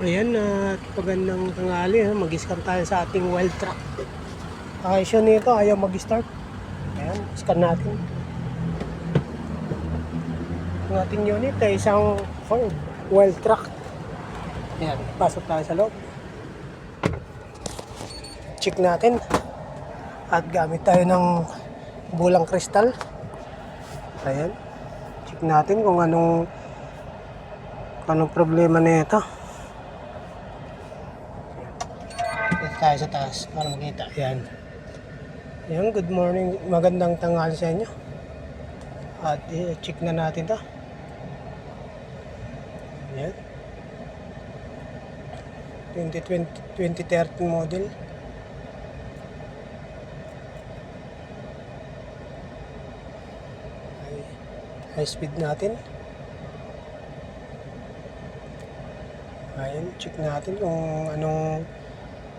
Ayan, pagandang tanghali, mag-scan tayo sa ating wild truck. Issue nito, ayaw mag-start. Ayan, scan natin. Ang ating unit ay isang Ford wild truck. Ayan, pasok tayo sa loob. Check natin. At gamit tayo ng bulang kristal. Ayan, check natin kung anong problema nito. Tayo sa taas para makita. Ayan. Ayan, good morning. Magandang tanghali sa inyo. At check na natin to. Ayan. 2013 model. High speed natin. Ayan, check natin kung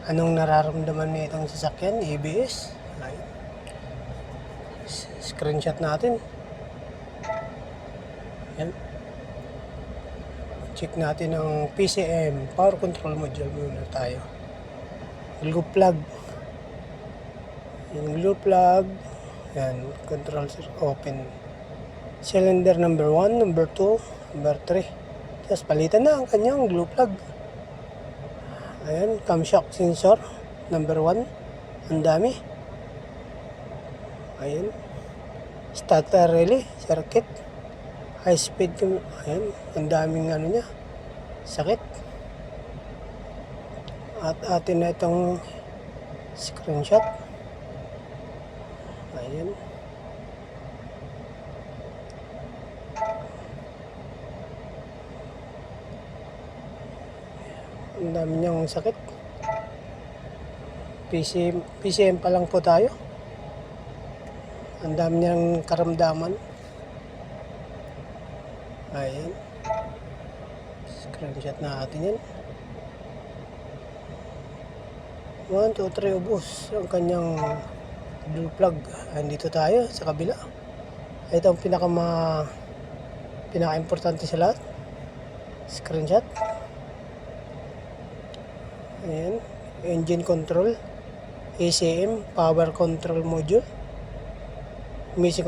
anong nararamdaman nitong sasakyan. ABS. Ayan. Screenshot natin. Ayan. Check natin ang PCM, power control module muna tayo. Glue plug. Yung glue plug. Ayan, controls open. Cylinder number 1, number 2, number 3. Tapos palitan na ang kanyang glue plug. Ayan, camshaft sensor number 1. Ang dami. Ayan. Starter relay circuit. High speed. Ayan, ang daming niya. Sakit. At atin na itong screenshot. Ayan. Ang dami niyang sakit. PCM pa lang po tayo. Ang dami niyang karamdaman. Ayan. Screenshot natin yan. 1, 2, 3 ubos ang kanyang glue plug. Andito tayo sa kabila. Ito ang pinaka-importante sa lahat. Screenshot. Ayan, engine control, ACM, power control module, missing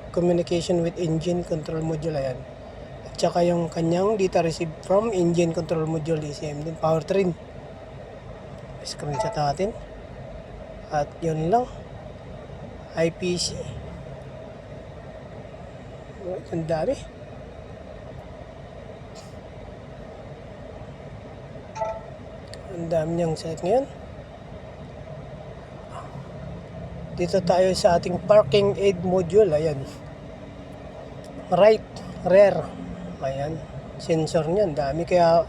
communication with engine control module. Ayan, at saka yung kanyang data received from engine control module, ACM din, powertrain. Screenshot natin. At yun lang, IPC. Ang dami. Ang dami niyang set ngayon. Dito tayo sa ating parking aid module. Ayan. Right, rear. Ayan. Sensor niya. Ang dami. Kaya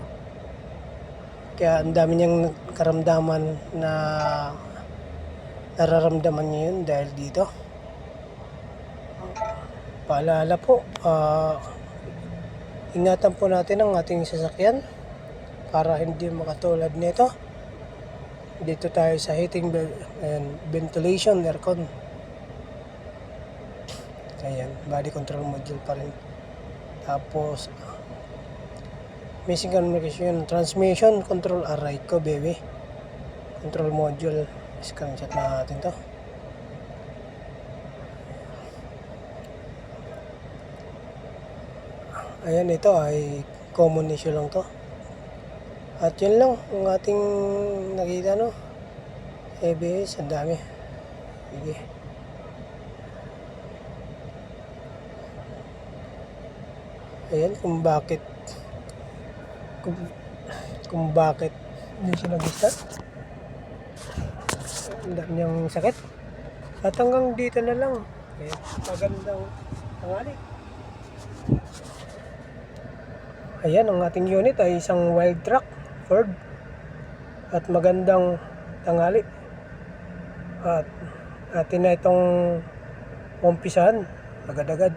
ang dami niyang karamdaman na nararamdaman niya yun dahil dito. Paalala po, ingatan po natin ang ating sasakyan para hindi makatulad nito. Dito tayo sa heating and ventilation aircon. Ayan, body control module pa rin. Tapos missing communication, transmission control array ko, baby. Control module. Screenshot na natin to. Ayan, ito ay common issue lang to. At yun lang ang ating nakita, no? ABS, ang dami. Sige. Ayan, kung bakit hindi siya nag-start. Ang dami niyang sakit. At hanggang dito na lang. Ayan, magandang tanghali. Ayan, ang ating unit ay isang wild truck Ford. At magandang tanghali. At atin na itong umpisahan agad-agad.